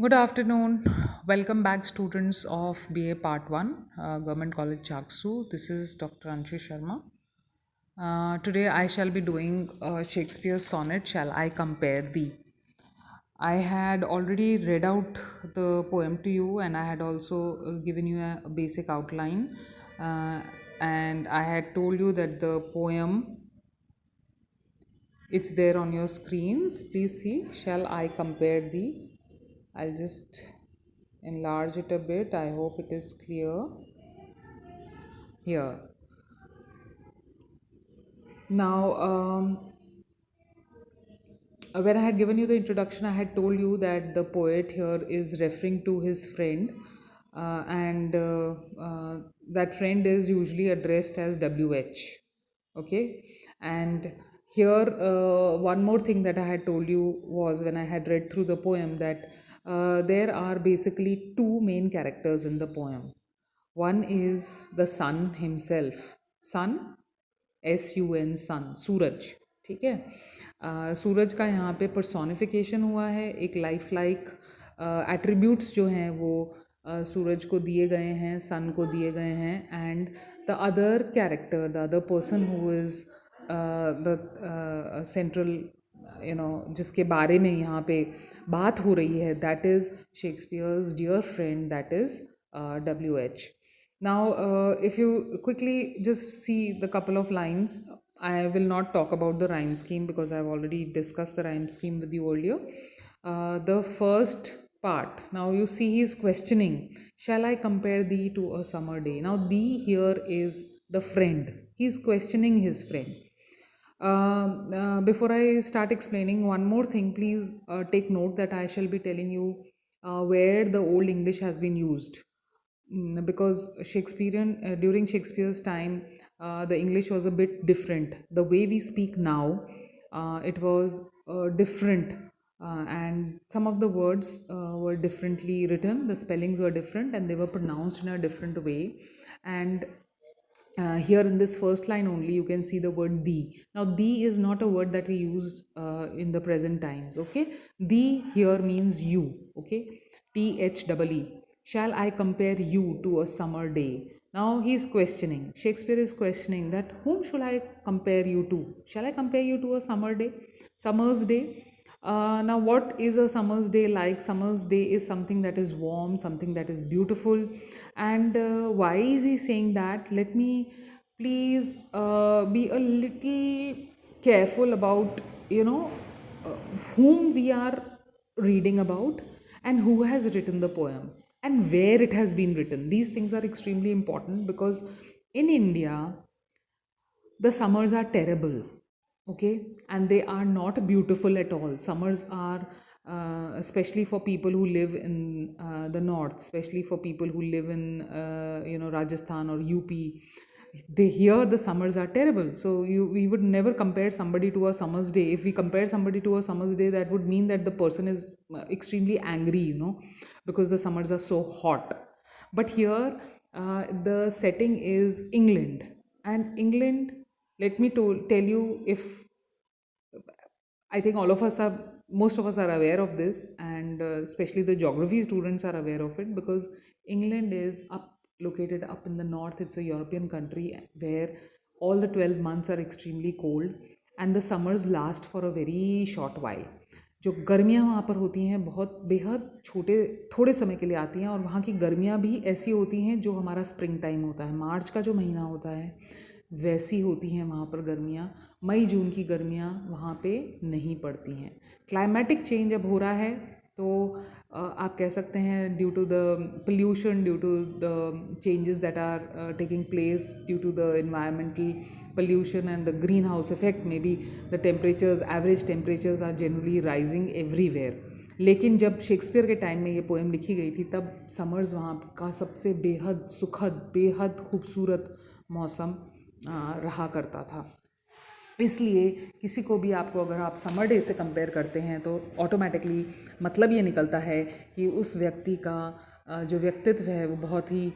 Good afternoon. Welcome back, students of BA Part 1, Government College Chaksu. This is Dr. Anshu Sharma. Today I shall be doing Shakespeare's sonnet, Shall I Compare Thee? I had already read out the poem to you, and I had also given you a basic outline. Uh, and I had told you that the poem, it's there on your screens. Please see, Shall I Compare Thee? I'll just enlarge it a bit. I hope it is clear here. Now, when I had given you the introduction, I had told you that the poet here is referring to his friend, and that friend is usually addressed as WH. Okay, and here one more thing that I had told you was when I had read through the poem that there are basically two main characters in the poem. One is the sun himself. Sun, SUN, सन, सूरज. ठीक है. सूरज का यहाँ पे personification हुआ है. एक life like attributes जो हैं वो सूरज को दिए गए हैं, सन को दिए गए हैं, and the other character, the other person who is the central, जिसके बारे में यहाँ पे बात हो रही है, that is Shakespeare's dear friend, that is WH. Now, if you quickly just see the couple of lines, I will not talk about the rhyme scheme because I've already discussed the rhyme scheme with you earlier. The first part, now you see he's questioning, shall I compare thee to a summer day? Now, thee here is the friend. He's questioning his friend. Before I start explaining, one more thing, please take note that I shall be telling you where the Old English has been used. Because Shakespearean during Shakespeare's time, the English was a bit different. The way we speak now, it was different, and some of the words were differently written. The spellings were different, and they were pronounced in a different way. And here in this first line only you can see the word thee. Now thee is not a word that we use in the present times. Okay, thee here means you. Okay, THEE. Shall I compare you to a summer day? Now he is questioning, Shakespeare is questioning that whom should I compare you to? Shall I compare you to a summer day, summer's day? Now, what is a summer's day like? Summer's day is something that is warm, something that is beautiful. And why is he saying that? Let me please be a little careful about, uh, whom we are reading about and who has written the poem and where it has been written. These things are extremely important because in India, the summers are terrible. Okay, and they are not beautiful at all. Summers are especially for people who live in the north, especially for people who live in Rajasthan or UP. They here the summers are terrible, so we would never compare somebody to a summer's day. If we compare somebody to a summer's day, that would mean that the person is extremely angry, because the summers are so hot. But here the setting is England, and England, let me tell you, if I think all of us are, most of us are aware of this, and especially the geography students are aware of it because England is located up in the north. It's a European country where all the 12 months are extremely cold and the summers last for a very short while. जो गर्मियाँ वहाँ पर होती हैं बहुत बेहद छोटे थोड़े समय के लिए आती हैं, और वहाँ की गर्मियाँ भी ऐसी होती हैं जो हमारा स्प्रिंग टाइम होता है, मार्च का जो महीना होता है वैसी होती हैं वहाँ पर गर्मियाँ. मई जून की गर्मियाँ वहाँ पे नहीं पड़ती हैं. क्लाइमेटिक चेंज अब हो रहा है, तो आप कह सकते हैं due to the pollution, due to the changes that are taking place, due to the environmental pollution and the greenhouse effect, maybe the temperatures, average temperatures are generally rising everywhere. लेकिन जब शेक्सपियर के time में ये poem लिखी गई थी तब summers वहाँ का सबसे बेहद सुखद, बेहद खूबसूरत मौसम रहा करता था. इसलिए किसी को भी आपको अगर आप समर डे से कंपेयर करते हैं तो ऑटोमेटिकली मतलब ये निकलता है कि उस व्यक्ति का जो व्यक्तित्व है वो बहुत ही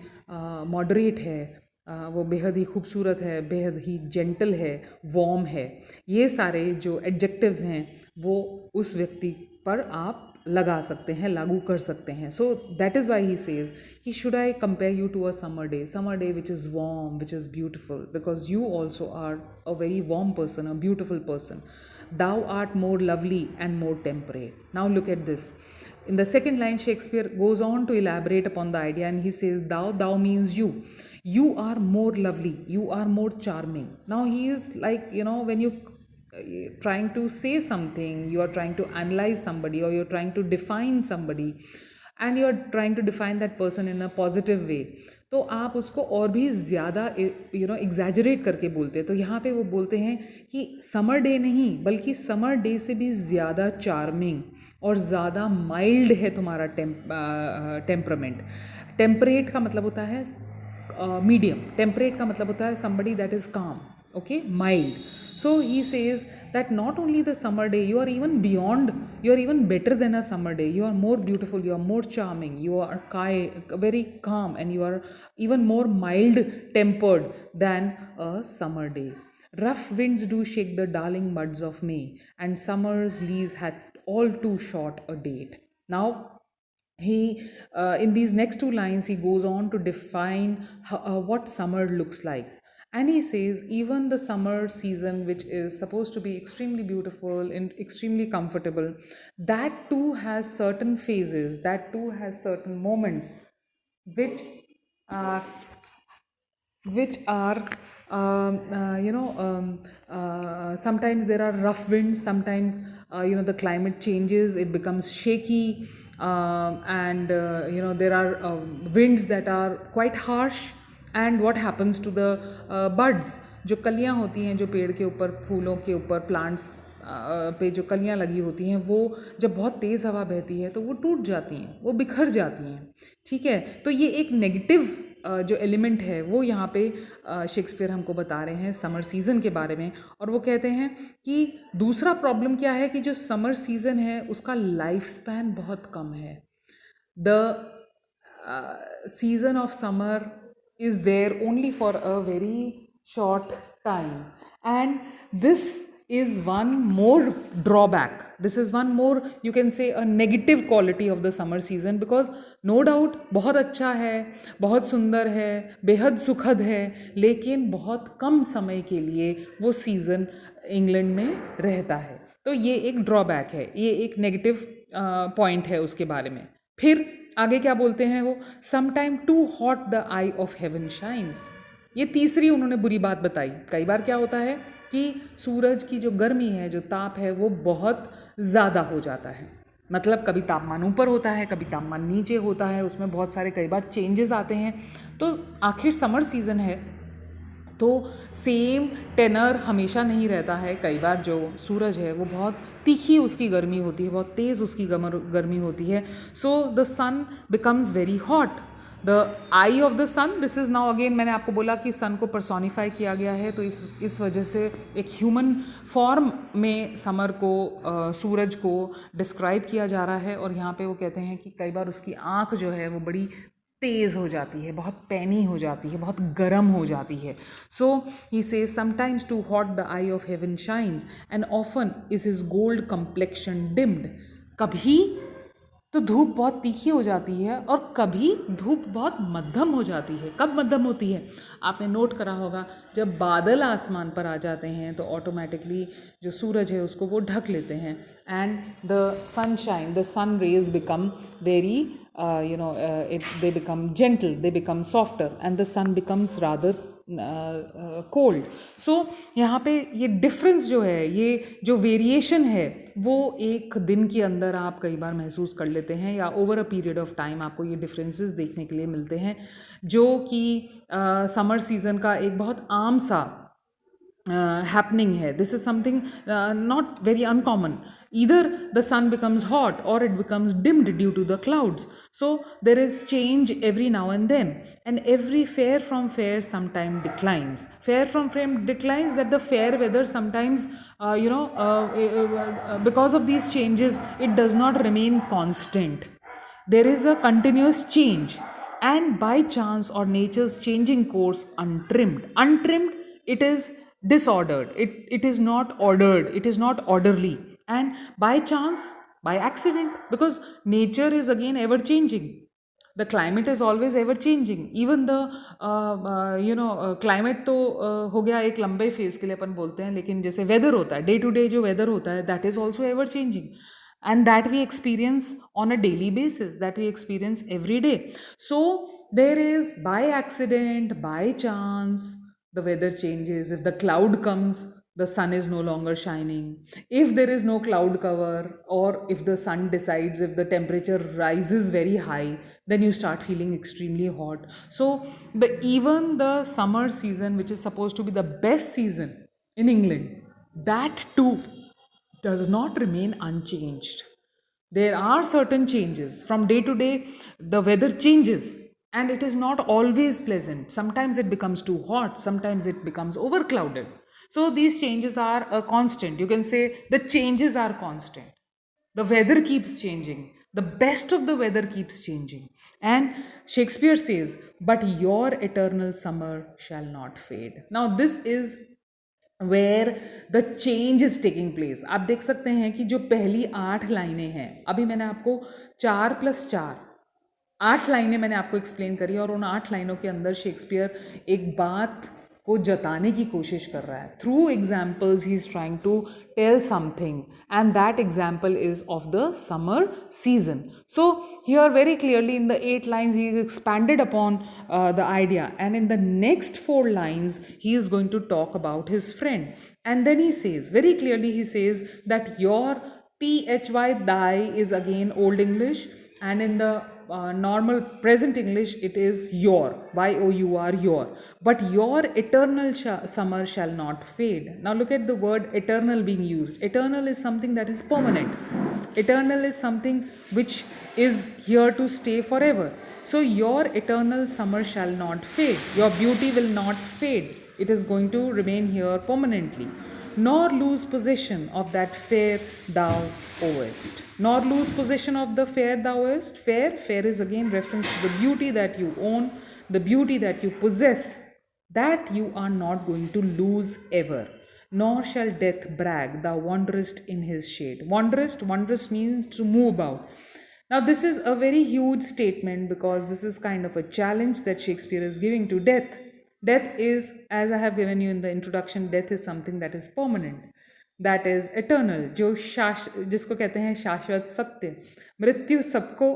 मॉडरेट है, वो बेहद ही खूबसूरत है, बेहद ही जेंटल है, वार्म है. ये सारे जो एडजेक्टिव्स हैं वो उस व्यक्ति पर आप लगा सकते हैं, लागू कर सकते हैं. So that is why he says कि should I compare you to a summer day which is warm, which is beautiful, because you also are a very warm person, a beautiful person. Thou art more lovely and more temperate. Now look at this. In the second line, Shakespeare goes on to elaborate upon the idea and he says, thou means you. You are more lovely, you are more charming. Now he is like, when you trying to say something, you are trying to analyze somebody, or you're trying to define somebody, and you're trying to define that person in a positive way, तो आप उसको और भी ज़्यादा exaggerate करके बोलते हैं. तो यहाँ पे वो बोलते हैं कि समर डे नहीं, बल्कि समर डे से भी ज़्यादा चार्मिंग और ज़्यादा माइल्ड है तुम्हारा टेम्परामेंट. टेम्परेट का मतलब होता है मीडियम. टेम्परेट का मतलब होता है somebody that is calm, okay, mild. So he says that not only the summer day, you are even beyond, you are even better than a summer day. You are more beautiful, you are more charming, you are very calm, and you are even more mild tempered than a summer day. Rough winds do shake the darling buds of May, and summer's lease had all too short a date. Now he in these next two lines he goes on to define what summer looks like, and he says even the summer season, which is supposed to be extremely beautiful and extremely comfortable, that too has certain phases, that too has certain moments which are which are sometimes there are rough winds, sometimes the climate changes, it becomes shaky, and there are winds that are quite harsh. And what happens to the birds, जो कलियाँ होती हैं जो पेड़ के ऊपर, फूलों के ऊपर, प्लांट्स पे जो कलियाँ लगी होती हैं, वो जब बहुत तेज़ हवा बहती है तो वो टूट जाती हैं, वो बिखर जाती हैं. ठीक है, तो ये एक नेगेटिव जो एलिमेंट है वो यहाँ पे शेक्सपियर हमको बता रहे हैं समर सीज़न के बारे में. और वो कहते हैं कि दूसरा प्रॉब्लम क्या है कि जो समर सीज़न है उसका लाइफ स्पैन बहुत कम है. The season of summer is there only for a very short time, and this is one more drawback, this is one more, you can say, a negative quality of the summer season, because no doubt बहुत अच्छा है, बहुत सुंदर है, बेहद सुखद है, लेकिन बहुत कम समय के लिए वो सीज़न इंग्लैंड में रहता है. तो ये एक ड्रॉबैक है, ये एक नेगेटिव पॉइंट है उसके बारे में. फिर आगे क्या बोलते हैं वो, sometime too hot the eye of heaven shines. ये तीसरी उन्होंने बुरी बात बताई. कई बार क्या होता है कि सूरज की जो गर्मी है, जो ताप है, वो बहुत ज़्यादा हो जाता है. मतलब कभी तापमान ऊपर होता है, कभी तापमान नीचे होता है, उसमें बहुत सारे कई बार चेंजेस आते हैं. तो आखिर समर सीज़न है तो सेम टेनर हमेशा नहीं रहता है. कई बार जो सूरज है वो बहुत तीखी उसकी गर्मी होती है, बहुत तेज़ उसकी गर्मी होती है. So the sun becomes very hot. The eye of the sun, this is now again, मैंने आपको बोला कि सन को पर्सोनीफाई किया गया है, तो इस वजह से एक ह्यूमन फॉर्म में समर को, सूरज को डिस्क्राइब किया जा रहा है. और यहाँ पे वो कहते हैं कि कई बार उसकी आँख जो है वो बड़ी तेज़ हो जाती है, बहुत पैनी हो जाती है, बहुत गर्म हो जाती है. So he says sometimes too hot the eye of heaven shines and often is his gold complexion dimmed. कभी तो धूप बहुत तीखी हो जाती है और कभी धूप बहुत मध्यम हो जाती है. कब मध्यम होती है? आपने नोट करा होगा, जब बादल आसमान पर आ जाते हैं तो ऑटोमेटिकली जो सूरज है उसको वो ढक लेते हैं, and the sunshine, the sun rays become very they become gentle, they become softer, and the sun becomes rather cold. So यहाँ पे ये डिफरेंस जो है, ये जो वेरिएशन है, वो एक दिन के अंदर आप कई बार महसूस कर लेते हैं, या over a period of time आपको ये डिफरेंसेस देखने के लिए मिलते हैं, जो कि समर सीज़न का एक बहुत आम सा happening है. This is something not very uncommon. Either the sun becomes hot or it becomes dimmed due to the clouds. So there is change every now and then, and every fair from fair sometime declines. Fair from fair declines, that the fair weather sometimes because of these changes it does not remain constant. There is a continuous change, and by chance or nature's changing course, untrimmed, it is disordered, it is not ordered, it is not orderly, and by chance By accident, because nature is again ever changing. The climate is always ever changing. Even the climate तो हो गया एक लंबे phase के लिए अपन बोलते हैं, लेकिन जैसे वेदर होता है, डे टू डे जो वेदर होता है, that is also ever changing, and that we experience on a daily basis, that we experience every day. So there is, by accident, by chance, the weather changes. If the cloud comes, the sun is no longer shining. If there is no cloud cover, or if the sun decides, if the temperature rises very high, then you start feeling extremely hot. So the even the summer season, which is supposed to be the best season in England, that too does not remain unchanged. There are certain changes. From day to day, the weather changes, and it is not always pleasant. Sometimes it becomes too hot, sometimes it becomes overclouded. So these changes are a constant. You can say the changes are constant. The weather keeps changing. The best of the weather keeps changing. And Shakespeare says, "But your eternal summer shall not fade." Now, this is where the change is taking place. आप देख सकते हैं कि जो पहली 8 लाइनें हैं, अभी मैंने आपको 4+4 8 लाइनें मैंने आपको एक्सप्लेन करी, और उन 8 लाइनों के अंदर शेक्सपियर एक बात को जताने की कोशिश कर रहा है. थ्रू एग्जाम्पल्स ही is trying to tell something, and that example is of the summer season. So here very clearly in the 8 lines he expanded upon the idea, and in the next 4 lines he is going to talk about his friend. And then he says very clearly, he says that your thy is again old English, and in the normal present English it is your, your, but your eternal summer shall not fade. Now look at the word eternal being used. Eternal is something that is permanent. Eternal is something which is here to stay forever. So your eternal summer shall not fade. Your beauty will not fade. It is going to remain here permanently. Nor lose possession of that fair thou owest. Nor lose possession of the fair thou owest. Fair is again reference to the beauty that you own, the beauty that you possess, that you are not going to lose ever. Nor shall death brag, thou wanderest in his shade. Wanderest means to move about. Now, this is a very huge statement, because this is kind of a challenge that Shakespeare is giving to death. Death is, as I have given you in the introduction, death is something that is permanent, that is eternal, जो जिसको कहते हैं शाश्वत सत्य. मृत्यु सबको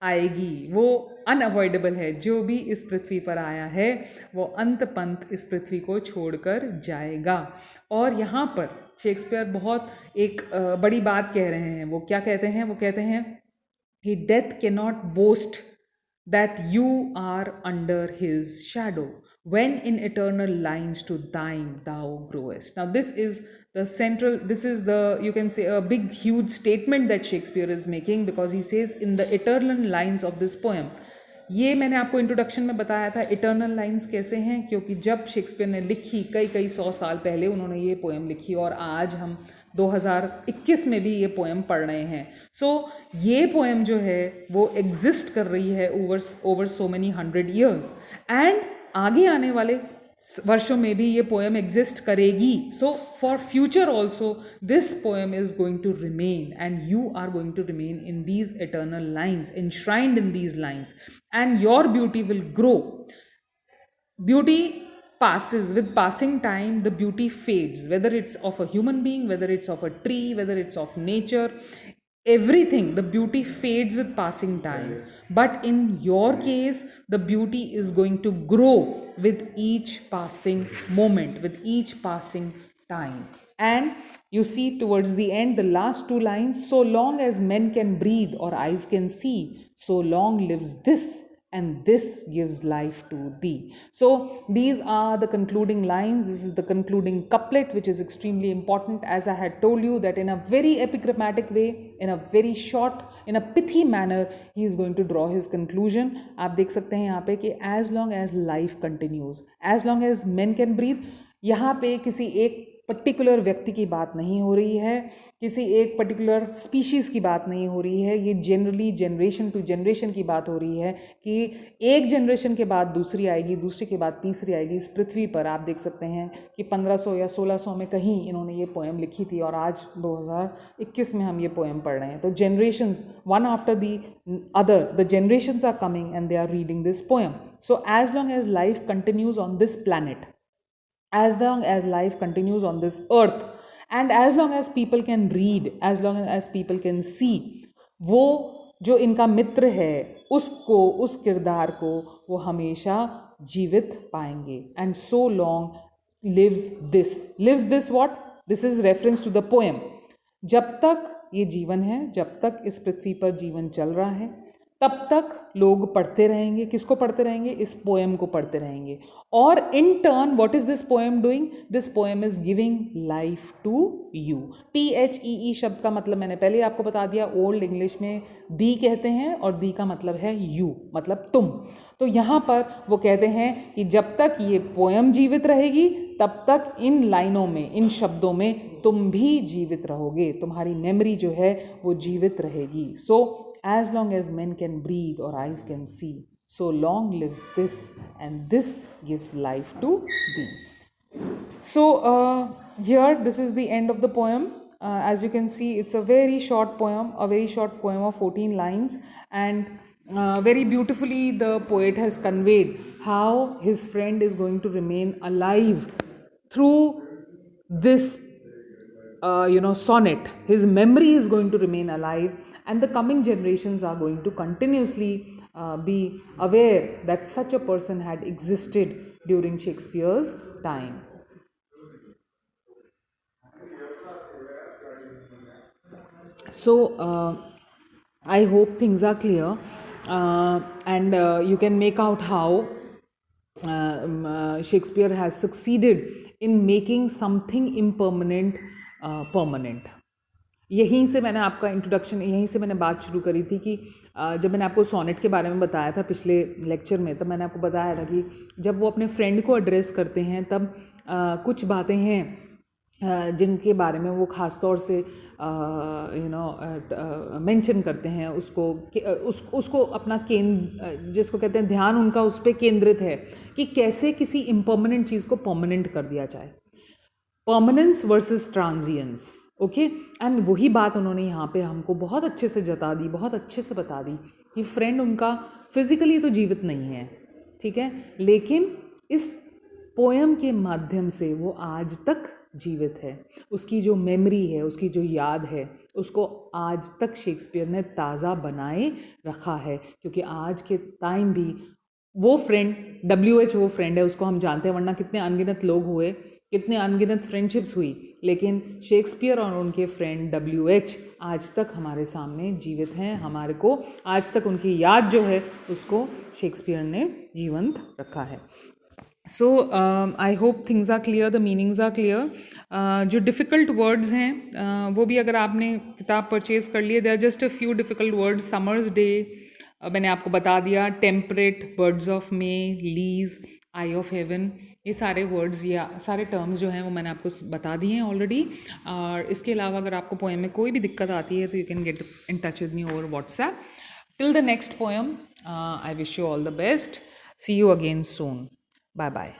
आएगी, वो अनअवॉइडेबल है. जो भी इस पृथ्वी पर आया है वो अंत पंत इस पृथ्वी को छोड़कर जाएगा. और यहाँ पर शेक्सपियर बहुत एक बड़ी बात कह रहे हैं. वो क्या कहते हैं? वो कहते हैं कि death cannot boast that you are under his shadow, when in eternal lines to thine thou growest. Now this is the central, this is the, you can say, a big huge statement that Shakespeare is making, because he says in the eternal lines of this poem. ये मैंने आपको introduction में बताया था eternal lines कैसे हैं, क्योंकि जब शेक्सपियर ने लिखी कई 100 साल पहले उन्होंने ये पोएम लिखी, और आज हम 2021 में भी ये पोएम पढ़ रहे हैं. सो ये पोएम जो है वो एग्जिस्ट कर रही है over so many 100 years, and आगे आने वाले वर्षों में भी ये पोएम एग्जिस्ट करेगी. So for future also this poem is going to remain, and you are going to remain in these eternal lines, enshrined in these lines, and your beauty will grow. Beauty passes. With passing time, the beauty fades, whether it's of a human being, whether it's of a tree, whether it's of nature. Everything, the beauty fades with passing time. But in your case, the beauty is going to grow with each passing moment, with each passing time. And you see towards the end, the last 2 lines, so long as men can breathe or eyes can see, so long lives this, and this gives life to thee. So these are the concluding lines. This is the concluding couplet, which is extremely important. As I had told you, that in a very epigrammatic way, in a very short, in a pithy manner, he is going to draw his conclusion. आप देख सकते हैं यहाँ पे कि as long as life continues, as long as men can breathe, यहाँ पे किसी एक पर्टिकुलर व्यक्ति की बात नहीं हो रही है, किसी एक पर्टिकुलर स्पीशीज़ की बात नहीं हो रही है, ये जनरली जनरेशन टू जनरेशन की बात हो रही है कि एक जनरेशन के बाद दूसरी आएगी, दूसरी के बाद तीसरी आएगी। इस पृथ्वी पर आप देख सकते हैं कि 1500 या 1600 में कहीं इन्होंने ये पोएम लिखी थी और आज 2021 में हम ये पोएम पढ़ रहे हैं। तो generations one after the other, the generations are coming and they are reading this poem. So as long as life continues on this planet, as long as life continues on this earth, and as long as people can read, as long as people can see, वो जो इनका मित्र है उसको, उस किरदार को वो हमेशा जीवित पाएंगे. And so long lives this what? This is reference to the poem. जब तक ये जीवन है, जब तक इस पृथ्वी पर जीवन चल रहा है, तब तक लोग पढ़ते रहेंगे. किसको पढ़ते रहेंगे? इस पोएम को पढ़ते रहेंगे. और in turn what is this poem doing? This poem is giving life to you. THEE शब्द का मतलब मैंने पहले आपको बता दिया. ओल्ड इंग्लिश में दी कहते हैं और दी का मतलब है यू, मतलब तुम. तो यहाँ पर वो कहते हैं कि जब तक ये पोएम जीवित रहेगी तब तक इन लाइनों में, इन शब्दों में तुम भी जीवित रहोगे. तुम्हारी मेमोरी जो है वो जीवित रहेगी. सो as long as men can breathe or eyes can see, so long lives this, and this gives life to thee. So here this is the end of the poem. As you can see, it's a very short poem, of 14 lines, and very beautifully the poet has conveyed how his friend is going to remain alive through this sonnet. His memory is going to remain alive, and the coming generations are going to continuously be aware that such a person had existed during Shakespeare's time. So I hope things are clear, and you can make out how Shakespeare has succeeded in making something impermanent permanent. यहीं से मैंने आपका introduction, यहीं से मैंने बात शुरू करी थी कि जब मैंने आपको सोनेट के बारे में बताया था पिछले लेक्चर में, तब मैंने आपको बताया था कि जब वो अपने फ्रेंड को एड्रेस करते हैं तब कुछ बातें हैं जिनके बारे में वो ख़ास तौर से मेंशन करते हैं. उसको अपना जिसको कहते हैं ध्यान उनका उस पर केंद्रित है कि कैसे किसी इम्पर्मानेंट चीज़ को परमानेंट कर दिया जाए. Permanence versus transience. Okay, and वही बात उन्होंने यहाँ पे हमको बहुत अच्छे से जता दी, बहुत अच्छे से बता दी कि फ्रेंड उनका फिजिकली तो जीवित नहीं है, ठीक है, लेकिन इस पोएम के माध्यम से वो आज तक जीवित है. उसकी जो मेमोरी है, उसकी जो याद है, उसको आज तक शेक्सपियर ने ताज़ा बनाए रखा है. क्योंकि आज के टाइम भी वो फ्रेंड, WH वो फ्रेंड है, उसको हम जानते हैं. वरना कितने अनगिनत लोग हुए, कितने अनगिनत फ्रेंडशिप्स हुई, लेकिन शेक्सपियर और उनके फ्रेंड WH आज तक हमारे सामने जीवित हैं. हमारे को आज तक उनकी याद जो है उसको शेक्सपियर ने जीवंत रखा है. So I hope things are clear, the meanings are clear. जो डिफ़िकल्ट वर्ड्स हैं वो भी अगर आपने किताब परचेज़ कर लिए, they are just a few difficult words. Summer's day मैंने आपको बता दिया. Temperate, birds of May, lease, eye of heaven, ये सारे वर्ड्स या सारे टर्म्स जो हैं वो मैंने आपको बता दिए हैं ऑलरेडी. और इसके अलावा अगर आपको पोएम में कोई भी दिक्कत आती है तो you can get in touch with me over WhatsApp. Till the next poem, I wish you all the best. See you again soon. Bye bye.